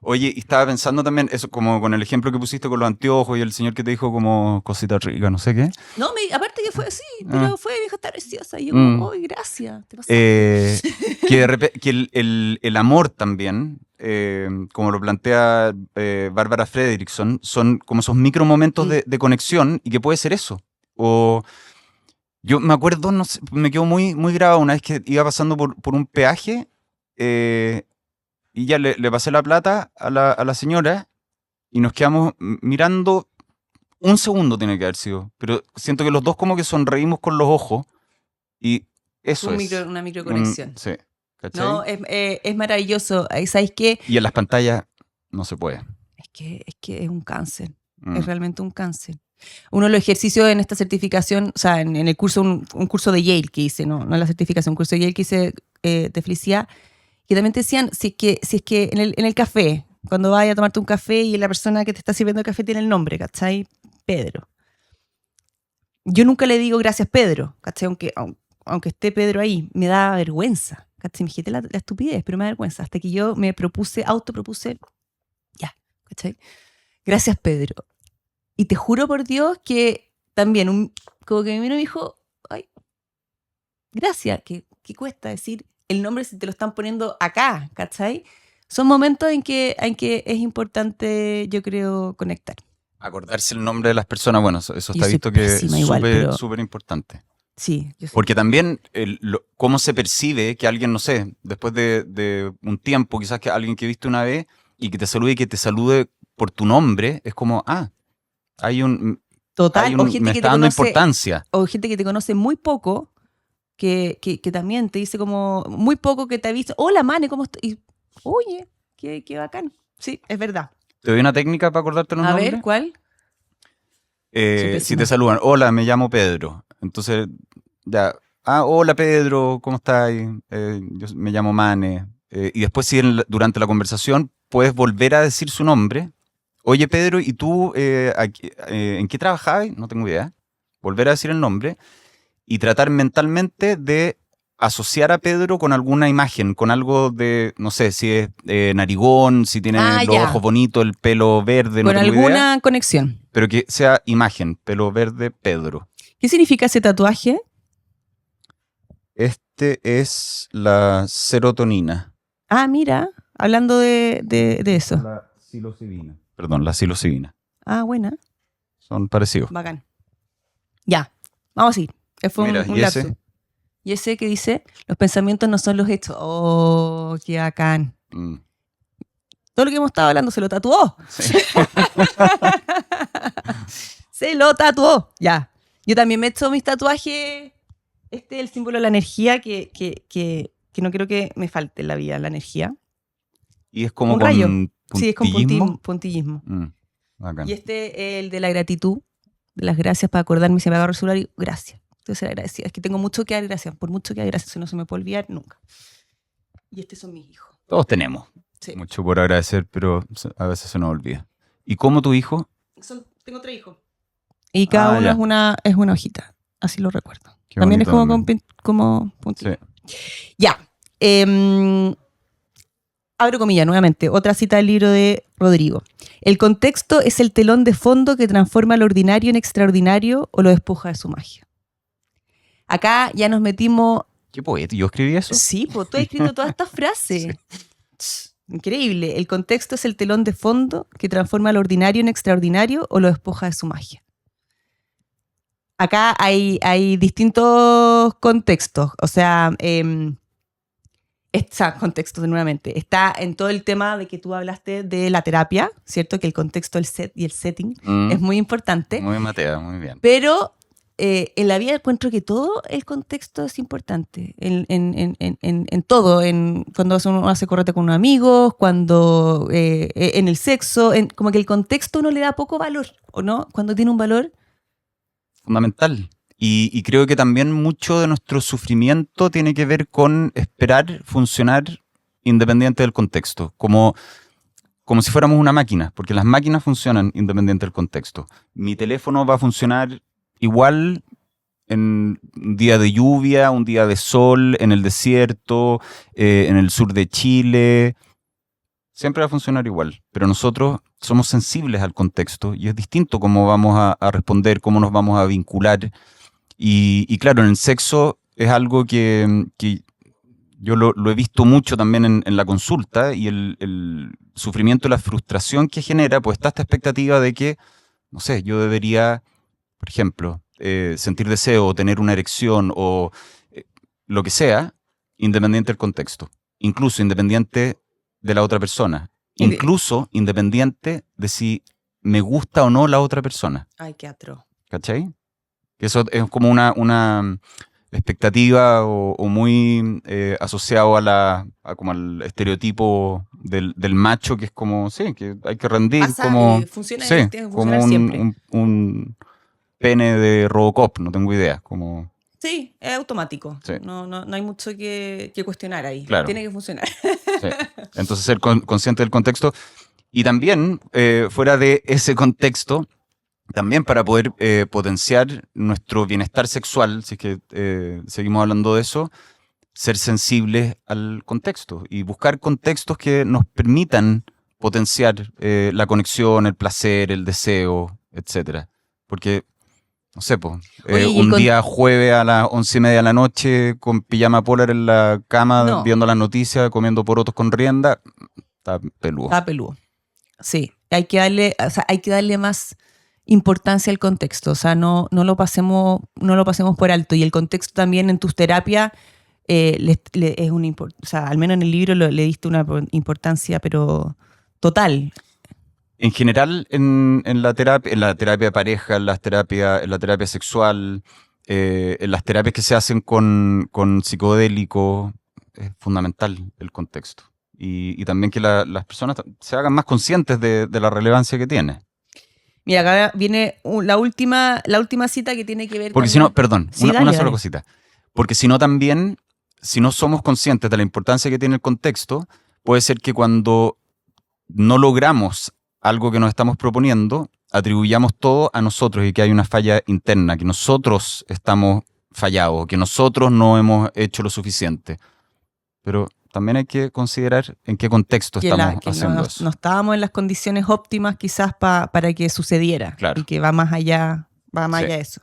[SPEAKER 2] Oye, y estaba pensando también, eso como con el ejemplo que pusiste con los anteojos y el señor que te dijo como cosita rica, no sé qué.
[SPEAKER 1] No, aparte que fue así, pero me dijo, está preciosa. Y yo como, ¡ay, gracias! Te pasaste.
[SPEAKER 2] Que el amor también, como lo plantea Bárbara Fredrickson, son como esos micro momentos de conexión y que puede ser eso. O yo me acuerdo, no sé, me quedó muy, muy grabado una vez que iba pasando por un peaje y ya le pasé la plata a la señora y nos quedamos mirando. Un segundo tiene que haber sido, pero siento que los dos como que sonreímos con los ojos y eso
[SPEAKER 1] Una microconexión.
[SPEAKER 2] Sí, ¿cachai?
[SPEAKER 1] No, es maravilloso. ¿Sabes qué?
[SPEAKER 2] Y en las pantallas no se puede.
[SPEAKER 1] Es que es un cáncer. Es realmente un cáncer. Uno de los ejercicios en esta certificación, o sea, en el curso, un curso de Yale que hice, no la certificación, un curso de Yale que hice de felicidad, que también te decían, si es que en el café, cuando vayas a tomarte un café y la persona que te está sirviendo el café tiene el nombre, ¿cachai? Pedro. Yo nunca le digo gracias, Pedro, ¿cachai? Aunque esté Pedro ahí, me da vergüenza, ¿cachai? Me dijiste la estupidez, pero me da vergüenza. Hasta que yo me autopropuse, ya, ¿cachai? Gracias, Pedro. Y te juro por Dios que también, como que me miró y me dijo, ay, gracias, ¿qué cuesta decir el nombre si te lo están poniendo acá, ¿cachai? Son momentos en que es importante, yo creo, conectar.
[SPEAKER 2] Acordarse el nombre de las personas, bueno, eso está visto que es súper importante.
[SPEAKER 1] Sí.
[SPEAKER 2] Porque también cómo se percibe que alguien, no sé, después de un tiempo, quizás que alguien que viste una vez y que te salude por tu nombre, es como, hay un...
[SPEAKER 1] Total,
[SPEAKER 2] o gente me está dando importancia.
[SPEAKER 1] O gente que te conoce muy poco, que también te dice como, muy poco que te ha visto, hola, Mane, ¿cómo estás? Y, oye, qué bacán. Sí, es verdad.
[SPEAKER 2] ¿Te doy una técnica para acordarte los nombres?
[SPEAKER 1] A ver, ¿cuál?
[SPEAKER 2] Si te saludan, hola, me llamo Pedro. Entonces, ya, hola Pedro, ¿cómo estás? Yo me llamo Mane. Y después, si durante la conversación puedes volver a decir su nombre. Oye Pedro, ¿y tú en qué trabajabas? No tengo idea. Volver a decir el nombre y tratar mentalmente de asociar a Pedro con alguna imagen, con algo de, no sé, si es narigón, si tiene los ojos bonitos, el pelo verde,
[SPEAKER 1] con
[SPEAKER 2] no tengo
[SPEAKER 1] alguna
[SPEAKER 2] idea,
[SPEAKER 1] conexión.
[SPEAKER 2] pero que sea imagen, pelo verde, Pedro.
[SPEAKER 1] ¿Qué significa ese tatuaje?
[SPEAKER 2] Este es la serotonina.
[SPEAKER 1] Mira, hablando de eso.
[SPEAKER 2] La psilocibina. Perdón, la psilocibina.
[SPEAKER 1] Buena.
[SPEAKER 2] Son parecidos.
[SPEAKER 1] Bacán. Ya, vamos a ir. Fue
[SPEAKER 2] Mira,
[SPEAKER 1] un lapso. Y ese que dice, los pensamientos no son los hechos. Oh, qué bacán. Todo lo que hemos estado hablando se lo tatuó.
[SPEAKER 2] Sí.
[SPEAKER 1] Se lo tatuó. Ya. Yo también me he hecho mis tatuajes. Este es el símbolo de la energía que no quiero que me falte en la vida, la energía.
[SPEAKER 2] Y es como
[SPEAKER 1] Un
[SPEAKER 2] con
[SPEAKER 1] rayo.
[SPEAKER 2] puntillismo.
[SPEAKER 1] Sí, es con puntillismo.
[SPEAKER 2] Bacán.
[SPEAKER 1] Y este es el de la gratitud, de las gracias, para acordarme, si me agarro el celular y gracias. Estoy ser agradecida. Es que tengo mucho que dar gracias, por mucho que dar gracias, si no se me puede olvidar nunca. Y estos son mis hijos.
[SPEAKER 2] Todos tenemos
[SPEAKER 1] Sí.
[SPEAKER 2] mucho por agradecer, pero a veces se nos olvida. ¿Y cómo tu hijo?
[SPEAKER 1] Tengo 3 hijos. Y cada uno
[SPEAKER 2] ya.
[SPEAKER 1] es una hojita. Así lo recuerdo.
[SPEAKER 2] Qué
[SPEAKER 1] También es
[SPEAKER 2] bonito
[SPEAKER 1] como puntito.
[SPEAKER 2] Sí.
[SPEAKER 1] Ya. Abro comillas nuevamente. Otra cita del libro de Rodrigo. El contexto es el telón de fondo que transforma lo ordinario en extraordinario o lo despoja de su magia. Acá ya nos metimos...
[SPEAKER 2] Qué poeta. ¿Yo escribí eso?
[SPEAKER 1] Sí, pues tú has escrito todas estas frases. Sí. Increíble. El contexto es el telón de fondo que transforma lo ordinario en extraordinario o lo despoja de su magia. Acá hay distintos contextos. O sea, contextos nuevamente. Está en todo el tema de que tú hablaste de la terapia, ¿cierto? Que el contexto, el set y el setting es muy importante.
[SPEAKER 2] Muy Matea, muy bien.
[SPEAKER 1] Pero en la vida encuentro que todo el contexto es importante. En todo. Cuando uno hace correte con unos amigos, cuando en el sexo. Como que el contexto uno le da poco valor, ¿o no? Cuando tiene un valor.
[SPEAKER 2] Fundamental. Y creo que también mucho de nuestro sufrimiento tiene que ver con esperar funcionar independiente del contexto. Como si fuéramos una máquina, porque las máquinas funcionan independiente del contexto. Mi teléfono va a funcionar igual en un día de lluvia, un día de sol, en el desierto, en el sur de Chile. Siempre va a funcionar igual, pero nosotros somos sensibles al contexto y es distinto cómo vamos a responder, cómo nos vamos a vincular. Y claro, en el sexo es algo que yo lo he visto mucho también en la consulta y el sufrimiento, la frustración que genera, pues está esta expectativa de que, no sé, yo debería, por ejemplo, sentir deseo o tener una erección o lo que sea, independiente del contexto, incluso independiente de la otra persona, incluso independiente de si me gusta o no la otra persona.
[SPEAKER 1] Ay, qué atroz.
[SPEAKER 2] ¿Cachai? Que eso es como una expectativa o muy asociado como al estereotipo del macho, que es como, sí, que hay que rendir, como,
[SPEAKER 1] funciona,
[SPEAKER 2] sí,
[SPEAKER 1] tiene que
[SPEAKER 2] como
[SPEAKER 1] funcionar siempre.
[SPEAKER 2] un pene de Robocop, no tengo idea. Como,
[SPEAKER 1] sí, es automático.
[SPEAKER 2] Sí.
[SPEAKER 1] No hay mucho que cuestionar ahí.
[SPEAKER 2] Claro.
[SPEAKER 1] Tiene que funcionar.
[SPEAKER 2] Sí. Entonces ser consciente del contexto y también fuera de ese contexto, también para poder potenciar nuestro bienestar sexual, si es que seguimos hablando de eso, ser sensibles al contexto y buscar contextos que nos permitan potenciar la conexión, el placer, el deseo, etcétera. Porque, no sé, un día jueves a las 11:30 de la noche con pijama polar en la cama, viendo las noticias, comiendo porotos con rienda, está peludo.
[SPEAKER 1] Está peludo. Sí, hay que darle más importancia al contexto, o sea, no lo pasemos por alto. Y el contexto también en tus terapias es o sea, al menos en el libro le diste una importancia, pero total.
[SPEAKER 2] En general, en la terapia de pareja, en la terapia sexual, en las terapias que se hacen con psicodélicos, es fundamental el contexto. Y también que las personas se hagan más conscientes de la relevancia que tiene.
[SPEAKER 1] Mira, acá viene la última cita que tiene que ver
[SPEAKER 2] Porque
[SPEAKER 1] también.
[SPEAKER 2] si no, perdón,
[SPEAKER 1] Sí,
[SPEAKER 2] una sola cosita. Porque si no también, si no somos conscientes de la importancia que tiene el contexto, puede ser que cuando no logramos algo que nos estamos proponiendo, atribuyamos todo a nosotros y que hay una falla interna, que nosotros estamos fallados, que nosotros no hemos hecho lo suficiente. Pero también hay que considerar en qué contexto estamos haciendo eso.
[SPEAKER 1] No estábamos en las condiciones óptimas quizás para que sucediera.
[SPEAKER 2] Claro.
[SPEAKER 1] Y que va más allá de eso.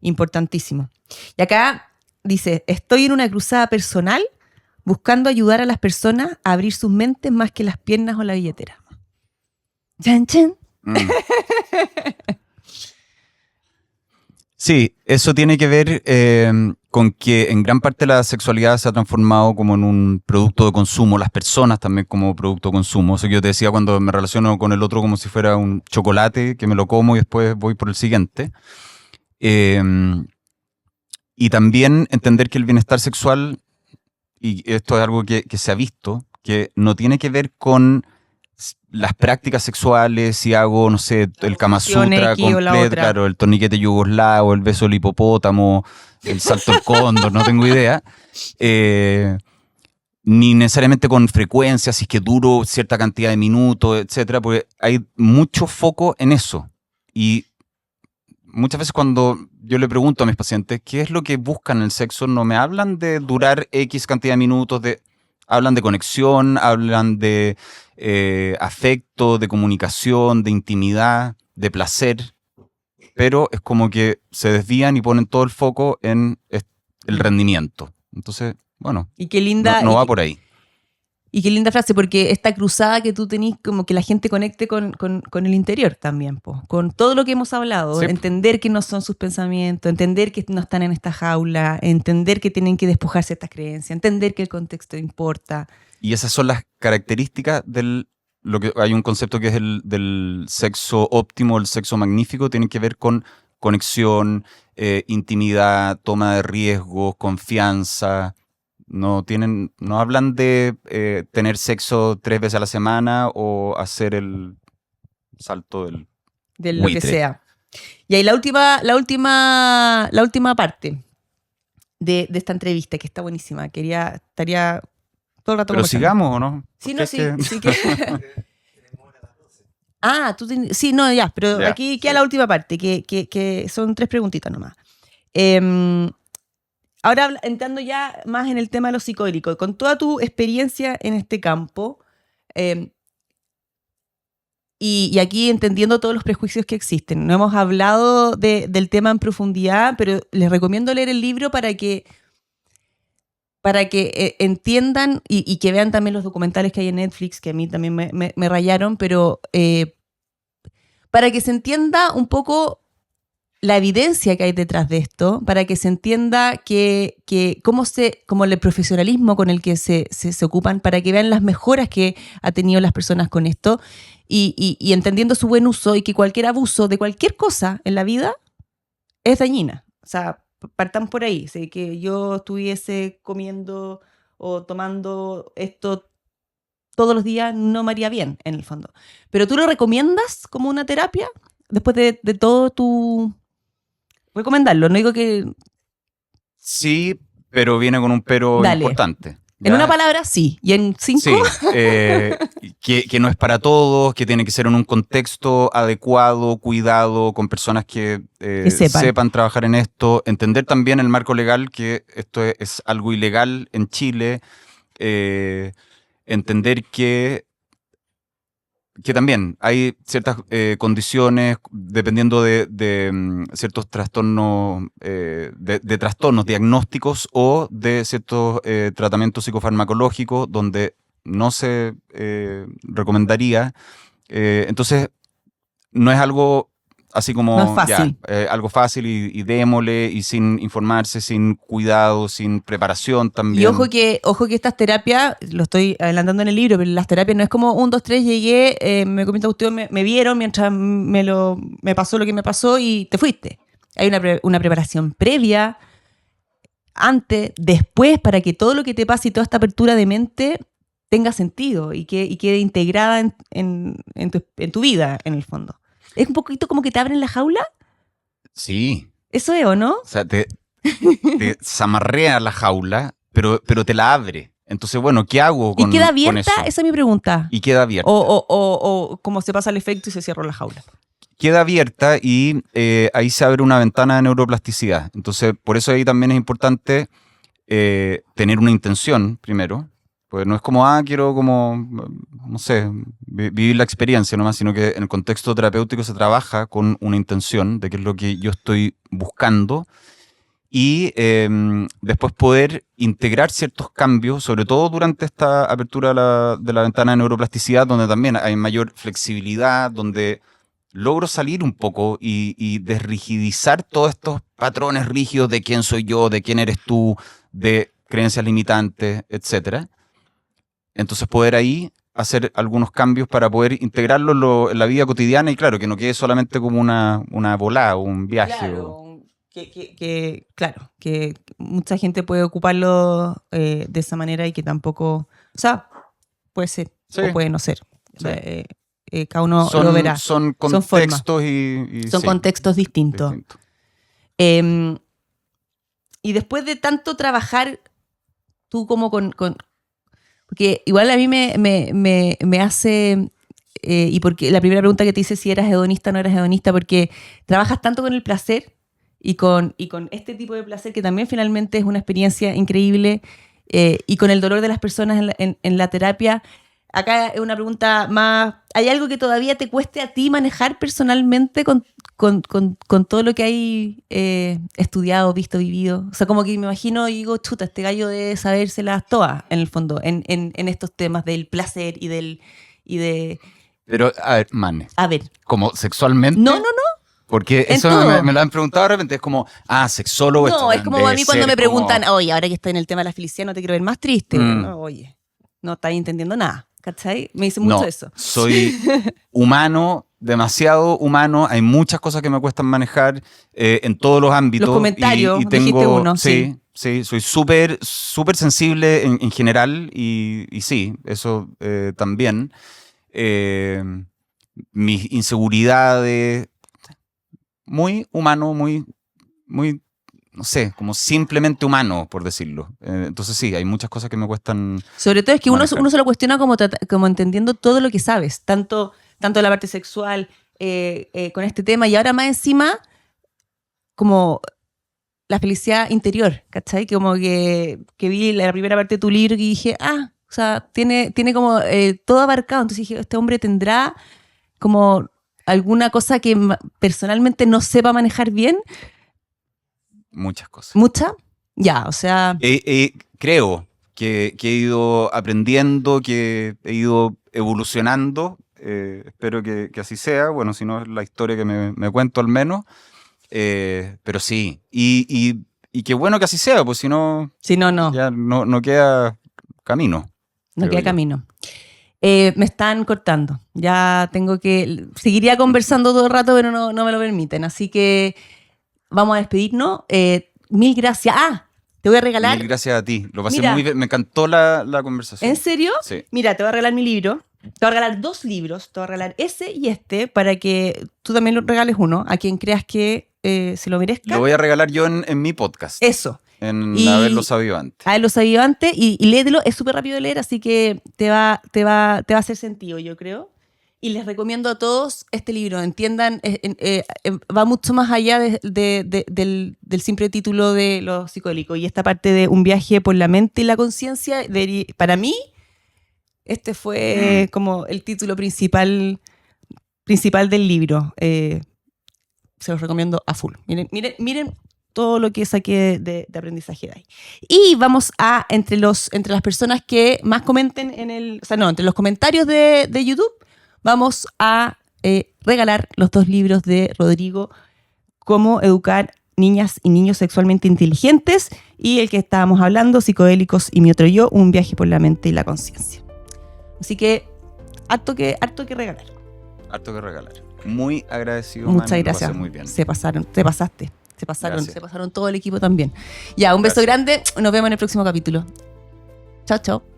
[SPEAKER 1] Importantísimo. Y acá dice, estoy en una cruzada personal buscando ayudar a las personas a abrir sus mentes más que las piernas o la billetera. Chan, chan.
[SPEAKER 2] Sí, eso tiene que ver con que en gran parte la sexualidad se ha transformado como en un producto de consumo, las personas también como producto de consumo. Eso que yo te decía cuando me relaciono con el otro como si fuera un chocolate que me lo como y después voy por el siguiente. Y también entender que el bienestar sexual, y esto es algo que se ha visto, que no tiene que ver con las prácticas sexuales, si hago, no sé, el Kama Sutra completo, claro, el torniquete yugoslavo, el beso del hipopótamo, el salto del cóndor, no tengo idea. Ni necesariamente con frecuencia, si es que duro cierta cantidad de minutos, etcétera, porque hay mucho foco en eso. Y muchas veces cuando yo le pregunto a mis pacientes qué es lo que buscan en el sexo, no me hablan de durar X cantidad de minutos, hablan de conexión, hablan de afecto, de comunicación, de intimidad, de placer, pero es como que se desvían y ponen todo el foco en el rendimiento. Entonces, bueno,
[SPEAKER 1] y qué linda,
[SPEAKER 2] no va por ahí.
[SPEAKER 1] Y qué linda frase, porque esta cruzada que tú tenés, como que la gente conecte con el interior también, po, con todo lo que hemos hablado,
[SPEAKER 2] Sí.
[SPEAKER 1] Entender que no son sus pensamientos, entender que no están en esta jaula, entender que tienen que despojarse de estas creencias, entender que el contexto importa.
[SPEAKER 2] Y esas son las características hay un concepto que es del sexo óptimo, el sexo magnífico, tienen que ver con conexión, intimidad, toma de riesgos, confianza. No hablan de tener sexo 3 veces a la semana o hacer el salto del
[SPEAKER 1] de lo
[SPEAKER 2] buitre.
[SPEAKER 1] que sea. Y ahí la última parte de esta entrevista, que está buenísima. Estaría todo el rato
[SPEAKER 2] Pero
[SPEAKER 1] conversando.
[SPEAKER 2] sigamos, ¿o no?
[SPEAKER 1] Sí, no, sí que... sí, no, ya, pero
[SPEAKER 2] Ya,
[SPEAKER 1] aquí queda la última parte, que son 3 preguntitas nomás. Ahora entrando ya más en el tema de lo psicodélico, con toda tu experiencia en este campo, y aquí entendiendo todos los prejuicios que existen, no hemos hablado del tema en profundidad, pero les recomiendo leer el libro para que entiendan y que vean también los documentales que hay en Netflix, que a mí también me rayaron, pero para que se entienda un poco la evidencia que hay detrás de esto, para que se entienda cómo el profesionalismo con el que se ocupan, para que vean las mejoras que ha tenido las personas con esto y entendiendo su buen uso, y que cualquier abuso de cualquier cosa en la vida es dañina. O sea, partamos por ahí. Si que yo estuviese comiendo o tomando esto todos los días, no me haría bien, en el fondo. Pero tú lo recomiendas como una terapia después de todo tu... Recomendarlo, no digo que...
[SPEAKER 2] Sí, pero viene con un pero
[SPEAKER 1] Dale.
[SPEAKER 2] importante.
[SPEAKER 1] En una palabra, sí. ¿Y en 5?
[SPEAKER 2] Sí, que no es para todos, que tiene que ser en un contexto adecuado, cuidado, con personas que sepan trabajar en esto. Entender también el marco legal, que esto es algo ilegal en Chile. Entender que también hay ciertas condiciones, dependiendo de ciertos trastornos, de trastornos diagnósticos o de ciertos tratamientos psicofarmacológicos donde no se recomendaría. Entonces, no es algo así como
[SPEAKER 1] no es fácil.
[SPEAKER 2] Algo fácil y démosle, y sin informarse, sin cuidado, sin preparación también.
[SPEAKER 1] Y ojo que estas terapias, lo estoy adelantando en el libro, pero las terapias no es como 1, 2, 3, llegué, me comí esta cuestión, me vieron mientras me pasó lo que me pasó y te fuiste. Hay una preparación previa, antes, después, para que todo lo que te pase y toda esta apertura de mente tenga sentido y quede integrada en tu vida, en el fondo. ¿Es un poquito como que te abren la jaula?
[SPEAKER 2] Sí.
[SPEAKER 1] ¿Eso es o no?
[SPEAKER 2] O sea, te zamarrea la jaula, pero te la abre. Entonces, bueno, ¿qué hago con eso?
[SPEAKER 1] ¿Y queda abierta? Esa es mi pregunta.
[SPEAKER 2] Y queda abierta.
[SPEAKER 1] O como se pasa el efecto y se cierra la jaula.
[SPEAKER 2] Queda abierta y ahí se abre una ventana de neuroplasticidad. Entonces, por eso ahí también es importante tener una intención primero. Pues no es como, quiero como, no sé, vivir la experiencia nomás, sino que en el contexto terapéutico se trabaja con una intención de qué es lo que yo estoy buscando, y después poder integrar ciertos cambios, sobre todo durante esta apertura de la ventana de neuroplasticidad, donde también hay mayor flexibilidad, donde logro salir un poco y desrigidizar todos estos patrones rígidos de quién soy yo, de quién eres tú, de creencias limitantes, etcétera. Entonces poder ahí hacer algunos cambios para poder integrarlo en la vida cotidiana y claro, que no quede solamente como una volada o un viaje.
[SPEAKER 1] Claro, claro, que mucha gente puede ocuparlo de esa manera y que tampoco, o sea, puede ser o puede no ser.
[SPEAKER 2] Sí.
[SPEAKER 1] Cada uno lo verá.
[SPEAKER 2] Son contextos y
[SPEAKER 1] son contextos distintos. Y después de tanto trabajar, tú como porque igual a mí me hace... y porque la primera pregunta que te hice si eras hedonista o no eras hedonista, porque trabajas tanto con el placer y con este tipo de placer que también finalmente es una experiencia increíble, y con el dolor de las personas en la terapia. Acá es una pregunta más... ¿Hay algo que todavía te cueste a ti manejar personalmente con todo lo que hay estudiado, visto, vivido? O sea, como que me imagino y digo, chuta, este gallo debe sabérselas todas, en el fondo, en estos temas del placer y de...
[SPEAKER 2] Pero, a ver, Mane.
[SPEAKER 1] A ver.
[SPEAKER 2] ¿Como sexualmente?
[SPEAKER 1] No.
[SPEAKER 2] Porque eso me lo han preguntado de repente. Es como, sexólogo.
[SPEAKER 1] No, es como a mí cuando me preguntan, oye, ahora que estoy en el tema de la felicidad, no te quiero ver más triste. No, oye, no estás entendiendo nada. ¿Cachai? Me dicen mucho eso.
[SPEAKER 2] Soy humano, demasiado humano. Hay muchas cosas que me cuestan manejar en todos los ámbitos.
[SPEAKER 1] Los comentarios,
[SPEAKER 2] y tengo,
[SPEAKER 1] dijiste uno.
[SPEAKER 2] Sí, soy súper sensible en general y sí, eso también. Mis inseguridades, muy humano, muy, no sé, como simplemente humano, por decirlo. Entonces sí, hay muchas cosas que me cuestan.
[SPEAKER 1] Sobre todo es que uno
[SPEAKER 2] manejar.
[SPEAKER 1] se lo cuestiona como entendiendo todo lo que sabes, tanto de la parte sexual con este tema, y ahora más encima como la felicidad interior, ¿cachai? Que como que vi la primera parte de tu libro y dije, o sea, tiene como todo abarcado. Entonces dije, este hombre tendrá como alguna cosa que personalmente no sepa manejar bien.
[SPEAKER 2] Muchas cosas.
[SPEAKER 1] ¿Mucha? Ya, o sea...
[SPEAKER 2] creo que he ido aprendiendo, que he ido evolucionando. Espero que así sea. Bueno, si no es la historia que me cuento al menos. Pero sí. Y qué bueno que así sea, pues si no...
[SPEAKER 1] Si no.
[SPEAKER 2] Ya no queda camino.
[SPEAKER 1] No queda camino. Me están cortando. Ya tengo que... Seguiría conversando todo el rato, pero no me lo permiten. Así que vamos a despedirnos. Mil gracias. Te voy a regalar...
[SPEAKER 2] Mil gracias a ti. Lo pasé muy bien. Me encantó la conversación.
[SPEAKER 1] ¿En serio?
[SPEAKER 2] Sí.
[SPEAKER 1] Mira, te voy a regalar mi libro. Te voy a regalar 2 libros. Te voy a regalar ese y este para que tú también lo regales uno a quien creas que se lo merezca.
[SPEAKER 2] Lo voy a regalar yo en mi podcast.
[SPEAKER 1] Eso.
[SPEAKER 2] En Haberlo Sabido Antes.
[SPEAKER 1] Haberlo Sabido Antes y léetelo. Es súper rápido de leer, así que te va a hacer sentido, yo creo. Y les recomiendo a todos este libro. Entiendan, va mucho más allá del simple título de Los Psicodélicos. Y esta parte de un viaje por la mente y la conciencia, para mí, este fue como el título principal del libro. Se los recomiendo a full. Miren todo lo que saqué de aprendizaje de ahí. Y vamos a, entre las personas que más comenten entre los comentarios de YouTube, vamos a regalar los 2 libros de Rodrigo, Cómo educar niñas y niños sexualmente inteligentes, y el que estábamos hablando, Psicodélicos y mi otro yo, un viaje por la mente y la conciencia. Así que, harto que regalar.
[SPEAKER 2] Harto que regalar. Muy agradecido.
[SPEAKER 1] Muchas gracias.
[SPEAKER 2] Lo pasé muy bien.
[SPEAKER 1] Se pasaste. Se pasaron
[SPEAKER 2] Gracias.
[SPEAKER 1] todo el equipo también. Ya, un beso grande. Nos vemos en el próximo capítulo. Chao, chao.